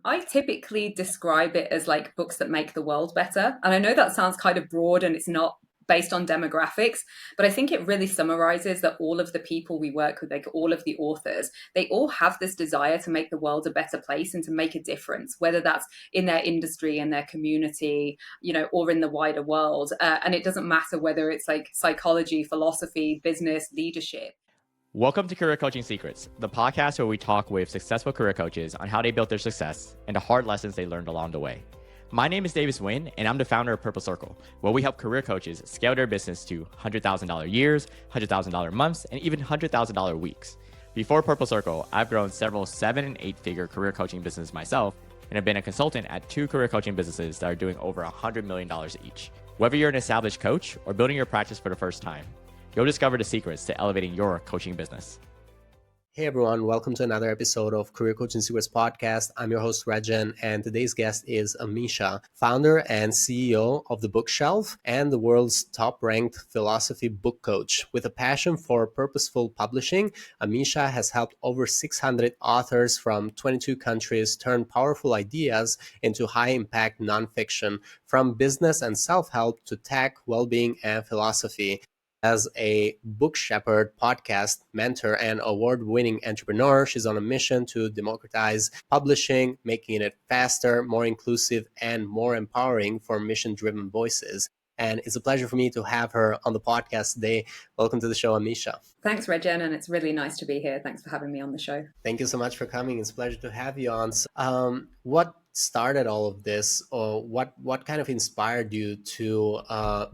I typically describe it as like books that make the world better. And I know that sounds kind of broad and it's not based on demographics, but I think it really summarizes that all of the people we work with, like all of the authors, they all have this desire to make the world a better place and to make a difference, whether that's in their industry, in their community, or in the wider world. And it doesn't matter whether it's like psychology, philosophy, business, leadership. Welcome to Career Coaching Secrets, the podcast where we talk with successful career coaches on how they built their success and the hard lessons they learned along the way. My name is Davis Nguyen, and I'm the founder of Purple Circle, where we help career coaches scale their business to $100,000 years, $100,000 months, and even $100,000 weeks. Before Purple Circle, I've grown several 7- and 8-figure career coaching businesses myself, and have been a consultant at 2 career coaching businesses that are doing over $100 million each. Whether you're an established coach or building your practice for the first time, you'll discover the secrets to elevating your coaching business. Hey everyone, welcome to another episode of Career Coaching Secrets Podcast. I'm your host Rexhen, and today's guest is Ameesha, founder and CEO of The Bookshelf and the world's top-ranked philosophy book coach. With a passion for purposeful publishing, Ameesha has helped over 600 authors from 22 countries turn powerful ideas into high-impact nonfiction, from business and self-help to tech, well-being, and philosophy. As a book shepherd, podcast mentor, and award-winning entrepreneur, she's on a mission to democratize publishing, making it faster, more inclusive, and more empowering for mission-driven voices. And it's a pleasure for me to have her on the podcast today. Welcome to the show, Ameesha. Thanks, Rexhen, and it's really nice to be here. Thanks for having me on the show. Thank you so much for coming. It's a pleasure to have you on. What started all of this, or what kind of inspired you to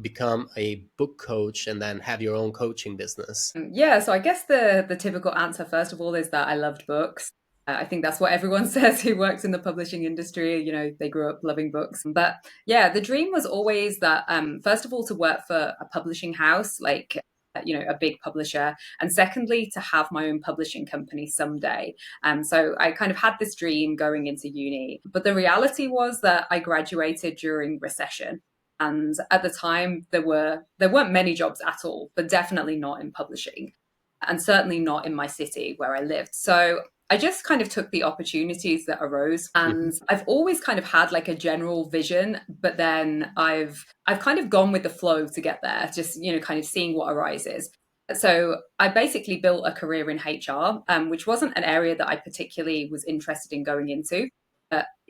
become a book coach and then have your own coaching business? Yeah, so I guess the typical answer, first of all, is that I loved books. I think that's what everyone says who works in the publishing industry. They grew up loving books. But yeah, the dream was always that, first of all, to work for a publishing house, like, a big publisher. And secondly, to have my own publishing company someday. So I kind of had this dream going into uni. But the reality was that I graduated during recession. And at the time, there weren't many jobs at all, but definitely not in publishing. And certainly not in my city where I lived. So I just kind of took the opportunities that arose, and I've always kind of had like a general vision, but then I've kind of gone with the flow to get there, just, kind of seeing what arises. So I basically built a career in HR, which wasn't an area that I particularly was interested in going into.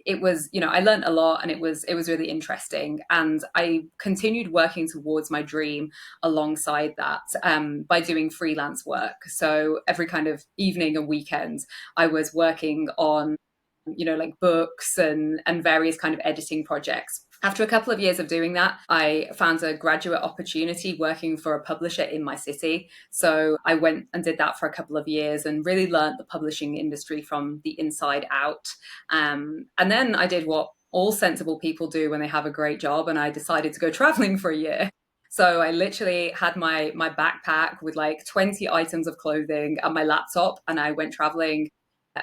It was, I learned a lot, and it was really interesting. And I continued working towards my dream alongside that by doing freelance work. So every kind of evening and weekend, I was working on, like books and various kind of editing projects. After a couple of years of doing that, I found a graduate opportunity working for a publisher in my city. So I went and did that for a couple of years and really learned the publishing industry from the inside out. And then I did what all sensible people do when they have a great job, and I decided to go traveling for a year. So I literally had my backpack with like 20 items of clothing and my laptop, and I went traveling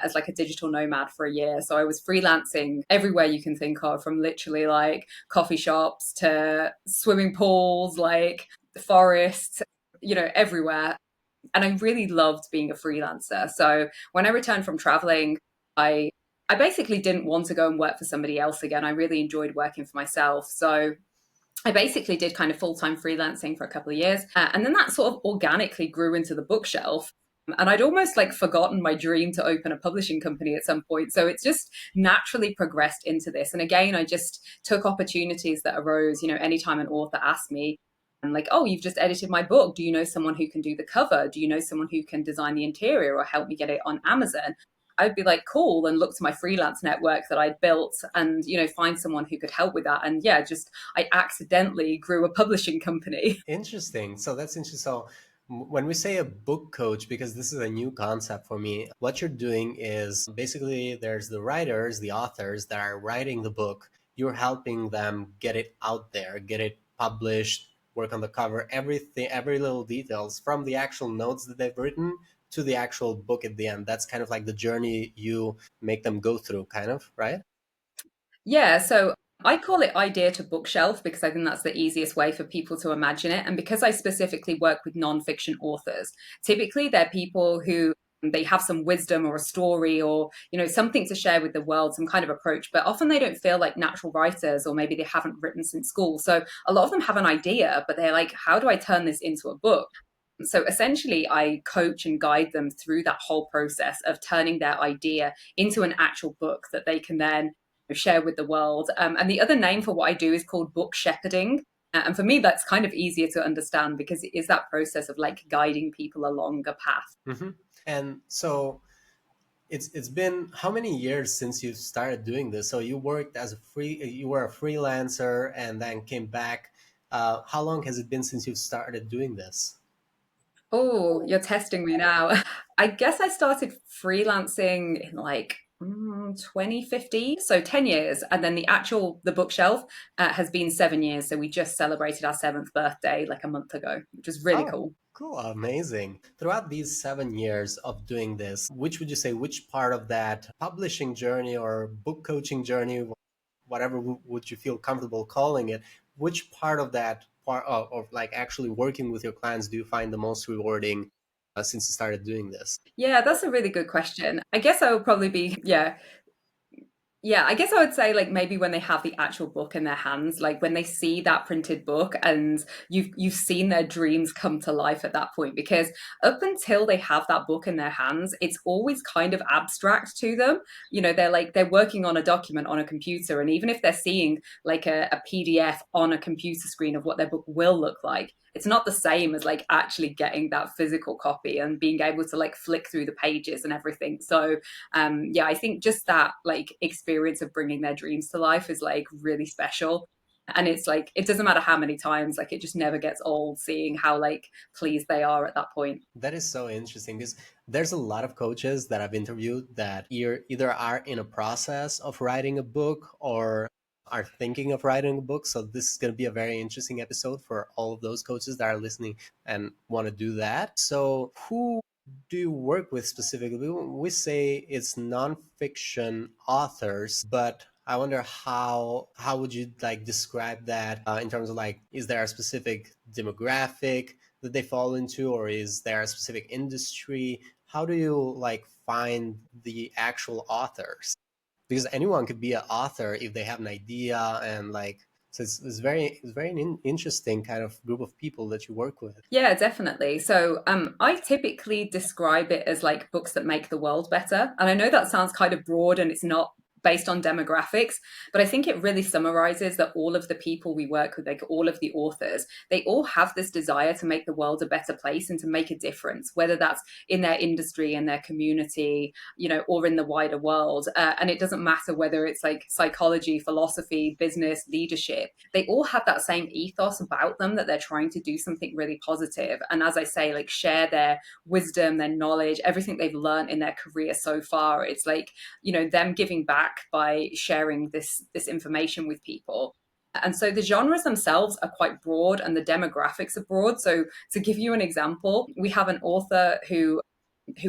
as like a digital nomad for a year. So I was freelancing everywhere you can think of, from literally like coffee shops to swimming pools, like the forest, everywhere. And I really loved being a freelancer. So when I returned from traveling, I basically didn't want to go and work for somebody else again. I really enjoyed working for myself. So I basically did kind of full-time freelancing for a couple of years. And then that sort of organically grew into the bookshelf. And I'd almost like forgotten my dream to open a publishing company at some point. So it's just naturally progressed into this. And again, I just took opportunities that arose, anytime an author asked me, and like, oh, you've just edited my book. Do you know someone who can do the cover? Do you know someone who can design the interior or help me get it on Amazon? I'd be like, cool, and look to my freelance network that I'd built and, find someone who could help with that. And yeah, I accidentally grew a publishing company. Interesting. So that's interesting. So when we say a book coach, because this is a new concept for me, what you're doing is basically there's the writers, the authors that are writing the book. You're helping them get it out there, get it published, work on the cover, everything, every little details from the actual notes that they've written to the actual book at the end. That's kind of like the journey you make them go through, kind of, right? Yeah, so I call it idea to bookshelf because I think that's the easiest way for people to imagine it. And because I specifically work with nonfiction authors, typically they're people who they have some wisdom or a story or something to share with the world, some kind of approach, but often they don't feel like natural writers, or maybe they haven't written since school. So a lot of them have an idea, but they're like, how do I turn this into a book? So essentially, I coach and guide them through that whole process of turning their idea into an actual book that they can then share with the world. And the other name for what I do is called book shepherding. And for me, that's kind of easier to understand because it is that process of like guiding people along a path. Mm-hmm. And so it's been how many years since you started doing this? So you worked as you were a freelancer and then came back. How long has it been since you started doing this? Oh, you're testing me now. I guess I started freelancing in like 2015, so 10 years. And then the bookshelf has been 7 years. So we just celebrated our seventh birthday like a month ago, which was really Oh, cool. cool. Amazing. Throughout these 7 years of doing this, which would you say, which part of that publishing journey or book coaching journey, whatever would you feel comfortable calling it, which part of that part of like actually working with your clients do you find the most rewarding since you started doing this? Yeah, that's a really good question. I guess I would probably be, yeah, I guess I would say like maybe when they have the actual book in their hands, like when they see that printed book and you've seen their dreams come to life at that point. Because up until they have that book in their hands, it's always kind of abstract to them. They're working on a document on a computer, and even if they're seeing like a PDF on a computer screen of what their book will look like, it's not the same as like actually getting that physical copy and being able to like flick through the pages and everything. So yeah, I think just that like experience of bringing their dreams to life is like really special. And it's like it doesn't matter how many times, like it just never gets old seeing how like pleased they are at that point. That is so interesting because there's a lot of coaches that I've interviewed that either are in a process of writing a book or are thinking of writing a book. So this is going to be a very interesting episode for all of those coaches that are listening and want to do that. So who do you work with specifically? We say it's nonfiction authors, but I wonder how would you like describe that in terms of like, is there a specific demographic that they fall into, or is there a specific industry? How do you like find the actual authors? Because anyone could be an author if they have an idea, and like, so it's very interesting kind of group of people that you work with. Yeah, definitely. So I typically describe it as like books that make the world better. And I know that sounds kind of broad and it's not based on demographics, but I think it really summarizes that all of the people we work with, like all of the authors, they all have this desire to make the world a better place and to make a difference, whether that's in their industry, in their community, or in the wider world. And it doesn't matter whether it's like psychology, philosophy, business, leadership. They all have that same ethos about them that they're trying to do something really positive. And as I say, like share their wisdom, their knowledge, everything they've learned in their career so far. It's like, them giving back by sharing this information with people. And so the genres themselves are quite broad and the demographics are broad. So to give you an example, we have an author who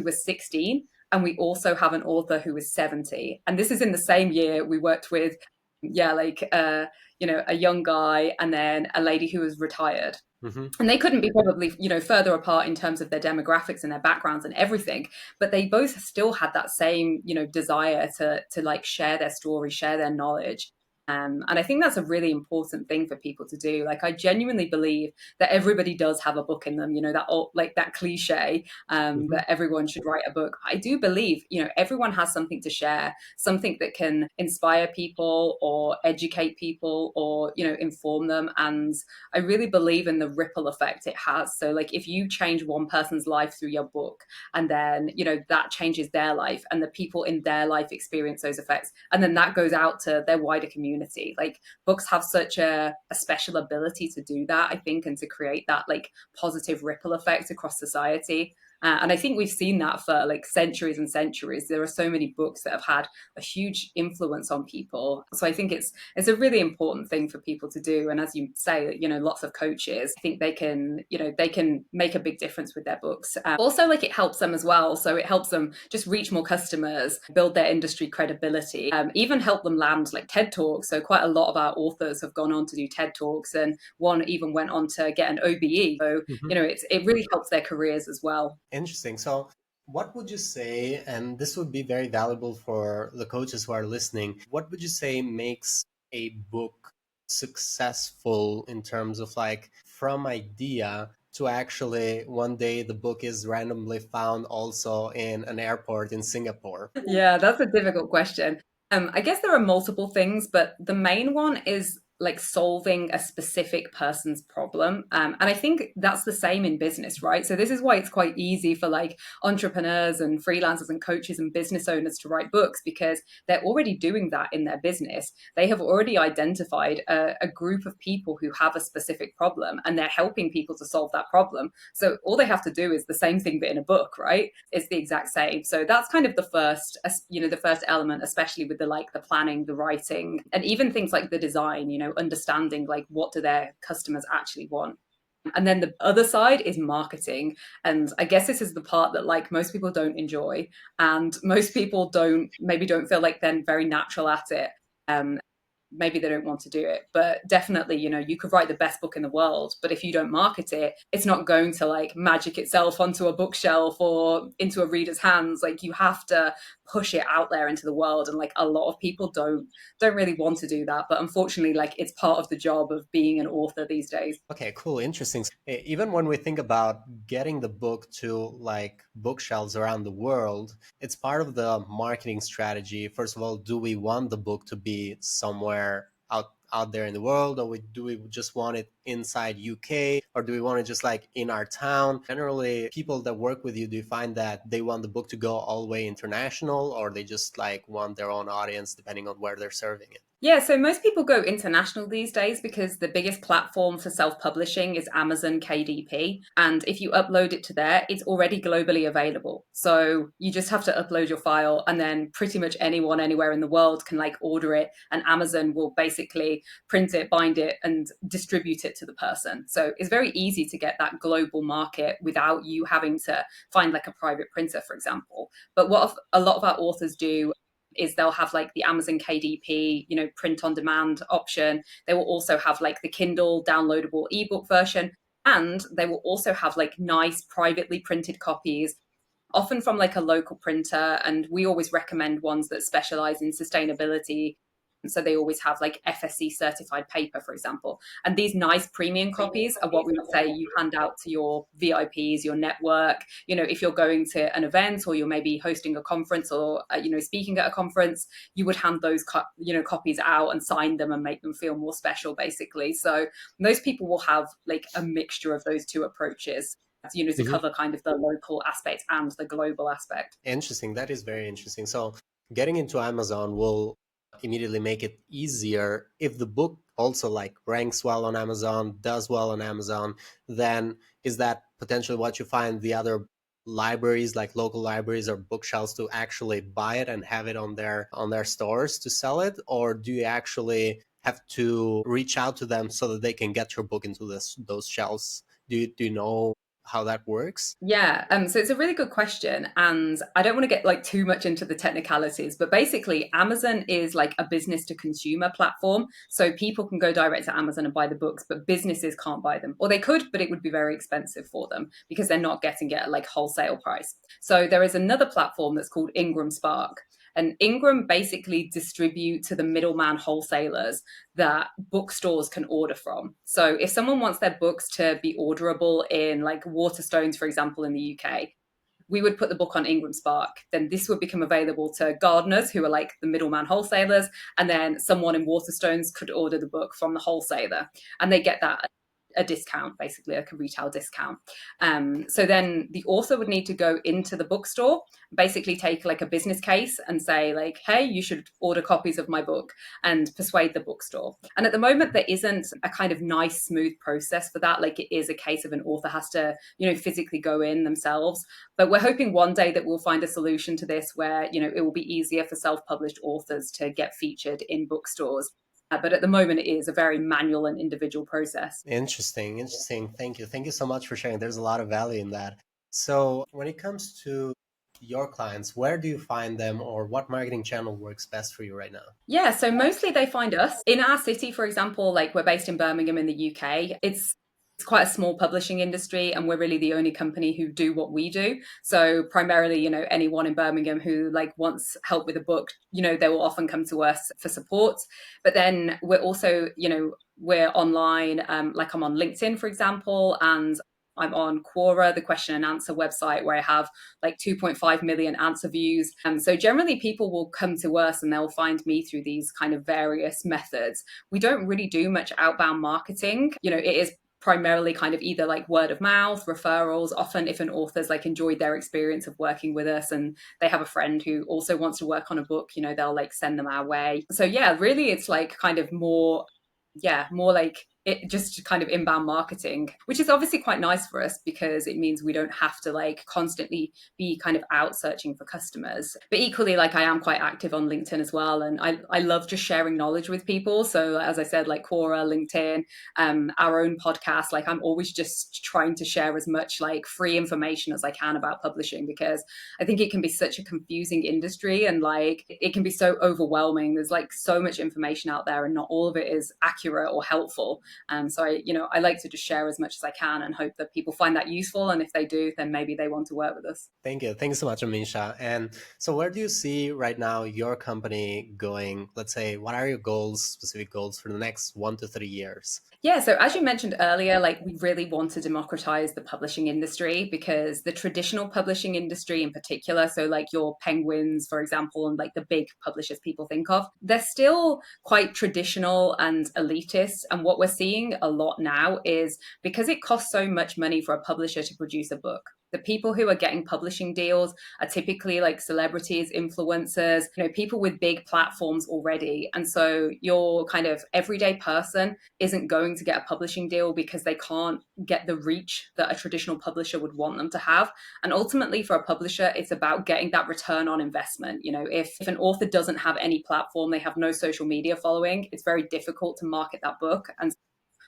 was 16, and we also have an author who was 70. And this is in the same year. We worked with, yeah, like a young guy and then a lady who was retired. Mm-hmm. And they couldn't be probably further apart in terms of their demographics and their backgrounds and everything, but they both still had that same desire to like share their story, share their knowledge. And I think that's a really important thing for people to do. Like, I genuinely believe that everybody does have a book in them, that old, like that cliche, Mm-hmm. that everyone should write a book. I do believe, everyone has something to share, something that can inspire people or educate people or, inform them. And I really believe in the ripple effect it has. So like if you change one person's life through your book, and then, that changes their life and the people in their life experience those effects. And then that goes out to their wider community. Like books have such a special ability to do that, I think, and to create that like positive ripple effect across society. And I think we've seen that for like centuries and centuries. There are so many books that have had a huge influence on people. So I think it's a really important thing for people to do. And as you say, lots of coaches, I think they can make a big difference with their books. Also, like it helps them as well. So it helps them just reach more customers, build their industry credibility, even help them land like TED Talks. So quite a lot of our authors have gone on to do TED Talks, and one even went on to get an OBE. So, Mm-hmm. it really helps their careers as well. Interesting. So What would you say, and this would be very valuable for the coaches who are listening, what would you say makes a book successful in terms of like from idea to actually one day the book is randomly found also in an airport in Singapore? Yeah, that's a difficult question. I guess there are multiple things, but the main one is like solving a specific person's problem. And I think that's the same in business, right? So this is why it's quite easy for like entrepreneurs and freelancers and coaches and business owners to write books because they're already doing that in their business. They have already identified a group of people who have a specific problem and they're helping people to solve that problem. So all they have to do is the same thing, but in a book, right? It's the exact same. So that's kind of the first, the first element, especially with the like the planning, the writing, and even things like the design, understanding like what do their customers actually want. And then the other side is marketing. And I guess this is the part that like most people don't enjoy. And most people don't feel like they're very natural at it. Maybe they don't want to do it, but definitely, you could write the best book in the world, but if you don't market it, it's not going to like magic itself onto a bookshelf or into a reader's hands. Like you have to push it out there into the world, and like a lot of people don't really want to do that, but unfortunately like it's part of the job of being an author these days. Okay, cool, interesting. Even when we think about getting the book to like bookshelves around the world, it's part of the marketing strategy. First of all, do we want the book to be somewhere out there in the world, or do we just want it inside UK, or do we want it just like in our town? Generally, people that work with you, do you find that they want the book to go all the way international, or they just like want their own audience depending on where they're serving it? Yeah, so most people go international these days because the biggest platform for self publishing is Amazon KDP. And if you upload it to there, it's already globally available. So you just have to upload your file, and then pretty much anyone anywhere in the world can like order it. And Amazon will basically print it, bind it, and distribute it to the person. So it's very easy to get that global market without you having to find like a private printer, for example. But what a lot of our authors do is they'll have like the Amazon KDP, print on demand option. They will also have like the Kindle downloadable ebook version. And they will also have like nice privately printed copies, often from like a local printer. And we always recommend ones that specialize in sustainability. So they always have like FSC certified paper, for example. And these nice premium copies are what we would say you hand out to your VIPs, your network. If you're going to an event or you're maybe hosting a conference or, speaking at a conference, you would hand those, copies out and sign them and make them feel more special, basically. So most people will have like a mixture of those two approaches, to Mhm. cover kind of the local aspect and the global aspect. Interesting. That is very interesting. So, getting into Amazon will immediately make it easier if the book also like ranks well on Amazon, does well on Amazon, then is that potentially what you find the other libraries like local libraries or bookshelves to actually buy it and have it on their stores to sell it, or do you actually have to reach out to them so that they can get your book into those shelves? Do you know how that works? Yeah, so it's a really good question, and I don't want to get like too much into the technicalities, but basically, Amazon is like a business to consumer platform, so people can go direct to Amazon and buy the books, but businesses can't buy them, or they could, but it would be very expensive for them because they're not getting it at like wholesale price. So there is another platform that's called Ingram Spark, and Ingram basically distribute to the middleman wholesalers that bookstores can order from. So if someone wants their books to be orderable in like Waterstones, for example, in the UK, we would put the book on Ingram Spark. Then this would become available to gardeners who are like the middleman wholesalers. And then someone in Waterstones could order the book from the wholesaler. And they get that a discount, basically like a retail discount. So then the author would need to go into the bookstore, basically take like a business case and say like, hey, you should order copies of my book, and persuade the bookstore. And at the moment, there isn't a kind of nice, smooth process for that. Like it is a case of an author has to, physically go in themselves. But we're hoping one day that we'll find a solution to this where, it will be easier for self-published authors to get featured in bookstores. But at the moment, it is a very manual and individual process. Interesting, interesting. Thank you so much for sharing. There's a lot of value in that. So, when it comes to your clients, where do you find them, or what marketing channel works best for you right now? Yeah, so mostly they find us in our city, for example, like we're based in Birmingham in the UK. It's It's quite a small publishing industry, and we're really the only company who do what we do. So primarily, anyone in Birmingham who like wants help with a book, they will often come to us for support. But then we're also, we're online, like I'm on LinkedIn, for example, and I'm on Quora, the question and answer website, where I have like 2.5 million answer views. So generally people will come to us and they'll find me through these kind of various methods. We don't really do much outbound marketing. It is primarily kind of either like word of mouth, referrals. Often if an author's like enjoyed their experience of working with us and they have a friend who also wants to work on a book, they'll like send them our way. So yeah, really it's like kind of more like it just kind of inbound marketing, which is obviously quite nice for us because it means we don't have to like constantly be kind of out searching for customers. But equally, like I am quite active on LinkedIn as well. And I love just sharing knowledge with people. So as I said, like Quora, LinkedIn, our own podcast, like I'm always just trying to share as much like free information as I can about publishing, because I think it can be such a confusing industry and like it can be so overwhelming. There's like so much information out there and not all of it is accurate or helpful. So I like to just share as much as I can and hope that people find that useful. And if they do, then maybe they want to work with us. Thank you. Thanks so much, Ameesha. And so where do you see right now your company going? Let's say, what are your goals, specific goals for the next 1 to 3 years? Yeah, so as you mentioned earlier, like we really want to democratize the publishing industry, because the traditional publishing industry in particular, so like your Penguins, for example, and like the big publishers people think of, they're still quite traditional and elitist. And what we're seeing a lot now is because it costs so much money for a publisher to produce a book, the people who are getting publishing deals are typically like celebrities, influencers, people with big platforms already. And so your kind of everyday person isn't going to get a publishing deal because they can't get the reach that a traditional publisher would want them to have. And ultimately for a publisher, it's about getting that return on investment. If an author doesn't have any platform, they have no social media following, it's very difficult to market that book. And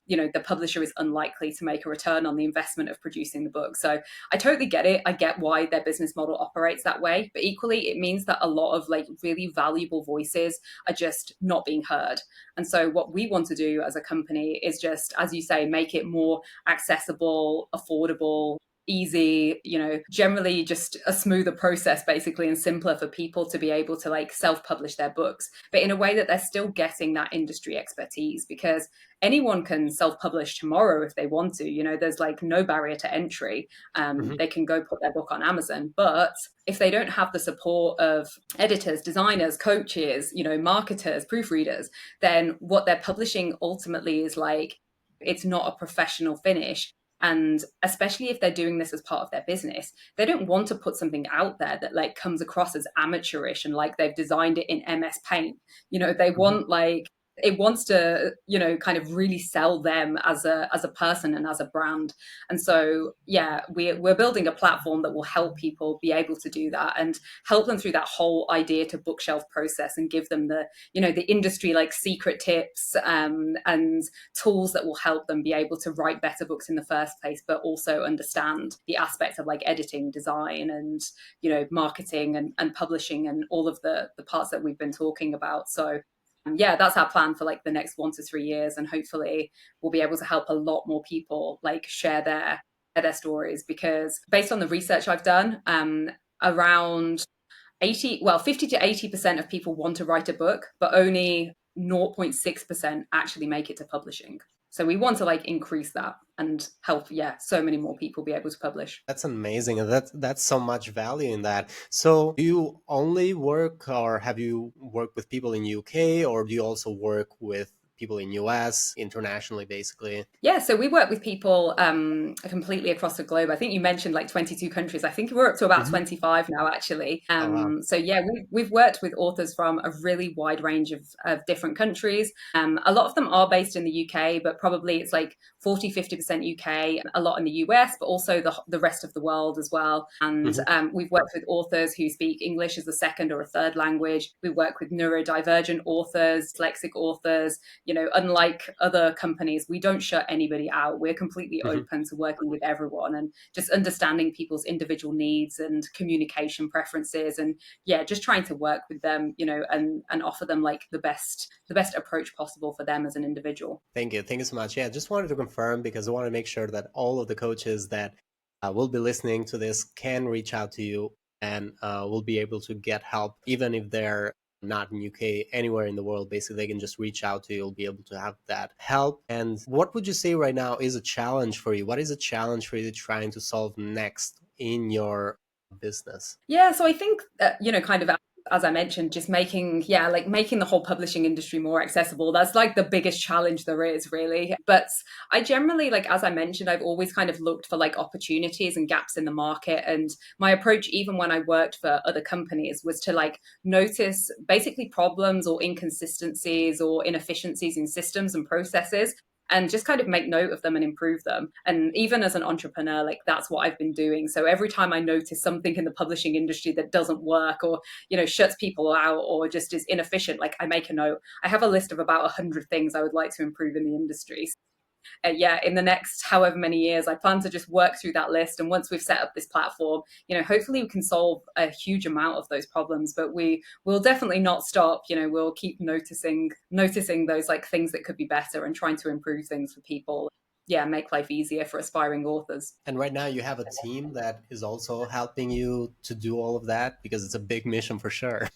the publisher is unlikely to make a return on the investment of producing the book. So I totally get it. I get why their business model operates that way. But equally, it means that a lot of like really valuable voices are just not being heard. And so what we want to do as a company is just, as you say, make it more accessible, affordable, easy, generally just a smoother process basically, and simpler for people to be able to like self-publish their books, but in a way that they're still getting that industry expertise, because anyone can self-publish tomorrow if they want to. There's like no barrier to entry. Mhm. They can go put their book on Amazon, but if they don't have the support of editors, designers, coaches, marketers, proofreaders, then what they're publishing ultimately is like, it's not a professional finish. And especially if they're doing this as part of their business, they don't want to put something out there that like comes across as amateurish and like they've designed it in MS Paint. They Mhm. want like, it wants to kind of really sell them as a person and as a brand. And so yeah, we're building a platform that will help people be able to do that and help them through that whole idea to bookshelf process, and give them the industry like secret tips and tools that will help them be able to write better books in the first place, but also understand the aspects of like editing, design, and marketing and publishing and all of the parts that we've been talking about. So yeah, that's our plan for like the next 1 to 3 years, and hopefully we'll be able to help a lot more people like share their stories, because based on the research I've done, around 50 to 80% of people want to write a book, but only 0.6% actually make it to publishing. So we want to like increase that and help, so many more people be able to publish. That's amazing. And that's so much value in that. So do you only work, or have you worked with people in UK, or do you also work with people in US internationally, basically? Yeah, so we work with people completely across the globe. I think you mentioned like 22 countries. I think we're up to about Mhm. 25 now, actually. Oh, wow. So yeah, we've worked with authors from a really wide range of different countries. A lot of them are based in the UK, but probably it's like 40, 50% UK, a lot in the US, but also the rest of the world as well. And Mhm. we've worked with authors who speak English as a second or a third language. We work with neurodivergent authors, dyslexic authors, unlike other companies, we don't shut anybody out. We're completely Mhm. open to working with everyone and just understanding people's individual needs and communication preferences, and yeah, just trying to work with them, and offer them like the best approach possible for them as an individual. Thank you. Thank you so much. Yeah, just wanted to confirm because I want to make sure that all of the coaches that will be listening to this can reach out to you and will be able to get help, even if they're not in UK, anywhere in the world. Basically, they can just reach out to you. You'll be able to have that help. And what would you say right now is a challenge for you? What is a challenge for you trying to solve next in your business? Yeah, so I think kind of as I mentioned, just making the whole publishing industry more accessible. That's like the biggest challenge there is, really. But I generally, like as I mentioned, I've always kind of looked for like opportunities and gaps in the market. And my approach, even when I worked for other companies, was to like notice basically problems or inconsistencies or inefficiencies in systems and processes, and just kind of make note of them and improve them. And even as an entrepreneur, like that's what I've been doing. So every time I notice something in the publishing industry that doesn't work, or shuts people out, or just is inefficient, like I make a note. I have a list of about 100 things I would like to improve in the industry. Yeah, in the next however many years, I plan to just work through that list. And once we've set up this platform, hopefully we can solve a huge amount of those problems. But we will definitely not stop. We'll keep noticing those like things that could be better and trying to improve things for people. Yeah, make life easier for aspiring authors. And right now, you have a team that is also helping you to do all of that because it's a big mission for sure.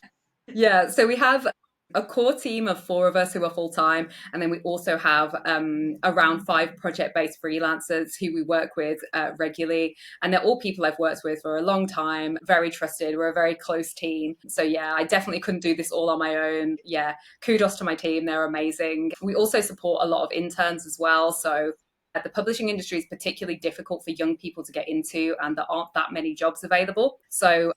Yeah, so we have a core team of four of us who are full time, and then we also have around five project based freelancers who we work with regularly, and they're all people I've worked with for a long time, very trusted. We're a very close team, so yeah, I definitely couldn't do this all on my own. Yeah, kudos to my team; they're amazing. We also support a lot of interns as well, so. The publishing industry is particularly difficult for young people to get into, and there aren't that many jobs available. So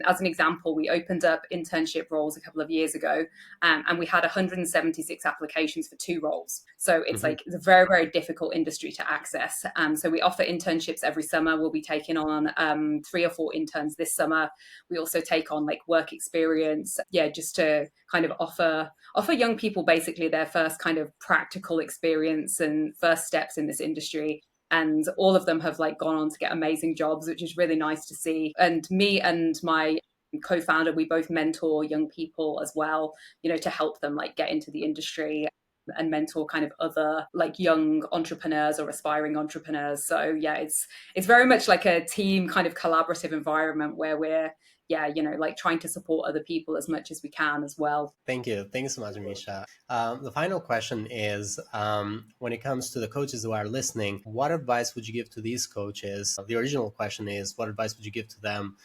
as an example, we opened up internship roles a couple of years ago, and we had 176 applications for two roles. So it's Mhm. like it's a very, very difficult industry to access. So we offer internships every summer. We'll be taking on 3 or 4 interns this summer. We also take on like work experience, yeah, just to kind of offer young people basically their first kind of practical experience and first steps in this industry, and all of them have like gone on to get amazing jobs, which is really nice to see. And me and my co-founder, we both mentor young people as well, to help them like get into the industry and mentor kind of other like young entrepreneurs or aspiring entrepreneurs. So yeah, it's very much like a team kind of collaborative environment where we're like trying to support other people as much as we can as well. Thank you. Thank you so much, Amisha. The final question is when it comes to the coaches who are listening, what advice would you give to these coaches? The original question is, what advice would you give to them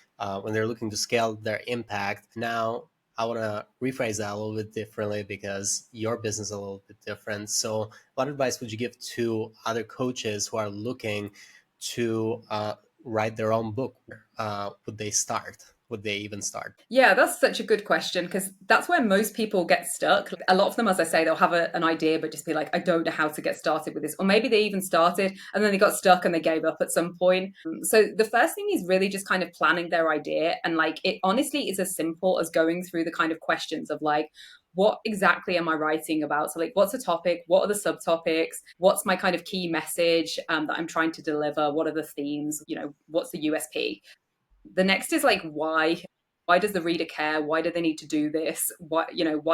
when they're looking to scale their impact? Now, I want to rephrase that a little bit differently because your business is a little bit different. So, what advice would you give to other coaches who are looking to write their own book? Would they start? Would they even start? Yeah, that's such a good question, because that's where most people get stuck. A lot of them, as I say, they'll have an idea, but just be like, I don't know how to get started with this. Or maybe they even started and then they got stuck and they gave up at some point. So the first thing is really just kind of planning their idea. And like, it honestly is as simple as going through the kind of questions of like, what exactly am I writing about? So like, what's the topic? What are the subtopics? What's my kind of key message that I'm trying to deliver? What are the themes? What's the USP? The next is like why does the reader care? Why do they need to do this? Why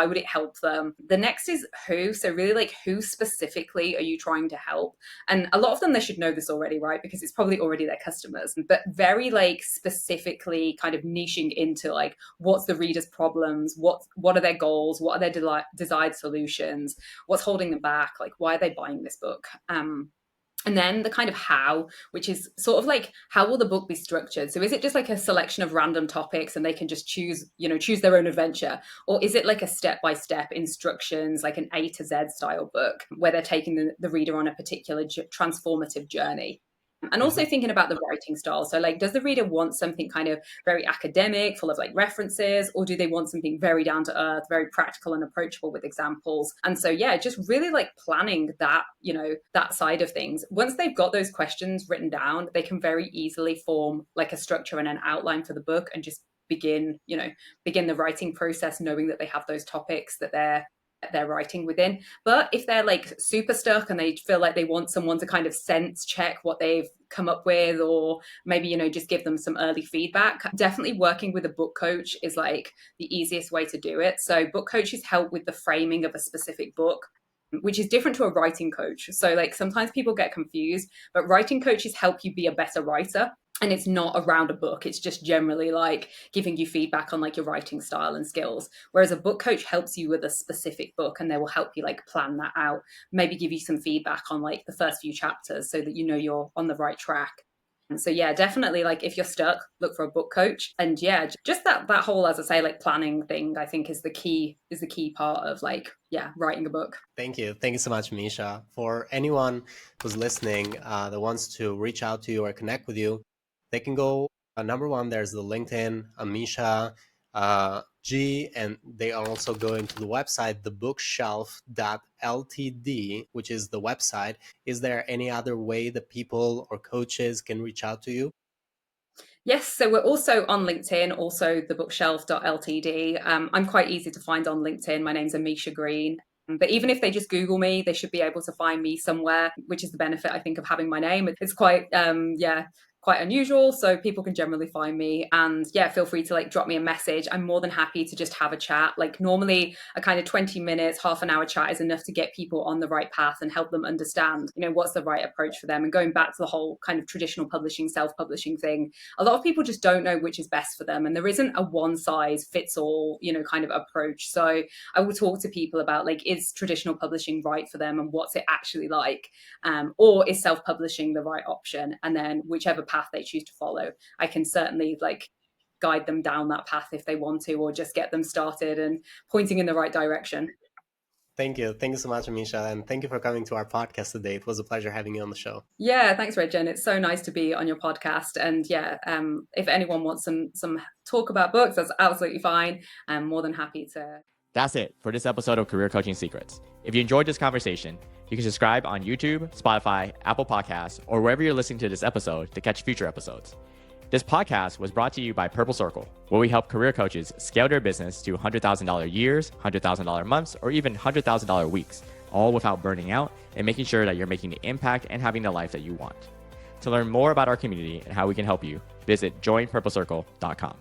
would it help them? The next is who. So really like, who specifically are you trying to help? And a lot of them, they should know this already, right? Because it's probably already their customers, but very like specifically kind of niching into like, what's the reader's problems? What are their goals? What are their desired solutions? What's holding them back? Like, why are they buying this book? And then the kind of how, which is sort of like, how will the book be structured? So is it just like a selection of random topics and they can just choose their own adventure? Or is it like a step-by-step instructions, like an A to Z style book where they're taking the reader on a particular transformative journey? And also Mhm. thinking about the writing style. So like, does the reader want something kind of very academic, full of like references, or do they want something very down to earth, very practical and approachable with examples? And so yeah, just really like planning that, that side of things. Once they've got those questions written down, they can very easily form like a structure and an outline for the book, and just begin the writing process, knowing that they have those topics that they're their writing within. But if they're like super stuck and they feel like they want someone to kind of sense check what they've come up with, or maybe, just give them some early feedback, definitely working with a book coach is like the easiest way to do it. So book coaches help with the framing of a specific book, which is different to a writing coach. So like sometimes people get confused, but writing coaches help you be a better writer. And it's not around a book. It's just generally like giving you feedback on like your writing style and skills. Whereas a book coach helps you with a specific book, and they will help you like plan that out, maybe give you some feedback on like the first few chapters so that you're on the right track. And so yeah, definitely like if you're stuck, look for a book coach. And yeah, just that whole, as I say, like planning thing, I think is the key part of like, yeah, writing a book. Thank you. Thank you so much, Ameesha. For anyone who's listening that wants to reach out to you or connect with you, they can go, number one, there's the LinkedIn, Ameesha G, and they are also going to the website, thebookshelf.ltd, which is the website. Is there any other way that people or coaches can reach out to you? Yes, so we're also on LinkedIn, also thebookshelf.ltd. I'm quite easy to find on LinkedIn. My name's Ameesha Green. But even if they just Google me, they should be able to find me somewhere, which is the benefit, I think, of having my name. It's quite, quite unusual. So people can generally find me. And yeah, feel free to like drop me a message. I'm more than happy to just have a chat. Like normally a kind of 20 minutes, half an hour chat is enough to get people on the right path and help them understand, what's the right approach for them. And going back to the whole kind of traditional publishing, self-publishing thing, a lot of people just don't know which is best for them. And there isn't a one size fits all, kind of approach. So I will talk to people about like, is traditional publishing right for them and what's it actually like? Or is self-publishing the right option? And then whichever path they choose to follow, I can certainly like guide them down that path if they want to, or just get them started and pointing in the right direction. Thank you. Thank you so much, Ameesha. And thank you for coming to our podcast today. It was a pleasure having you on the show. Yeah, thanks, Rexhen. It's so nice to be on your podcast. And yeah, if anyone wants some talk about books, that's absolutely fine. I'm more than happy to. That's it for this episode of Career Coaching Secrets. If you enjoyed this conversation, you can subscribe on YouTube, Spotify, Apple Podcasts, or wherever you're listening to this episode to catch future episodes. This podcast was brought to you by Purple Circle, where we help career coaches scale their business to $100,000 years, $100,000 months, or even $100,000 weeks, all without burning out and making sure that you're making the impact and having the life that you want. To learn more about our community and how we can help you, visit joinpurplecircle.com.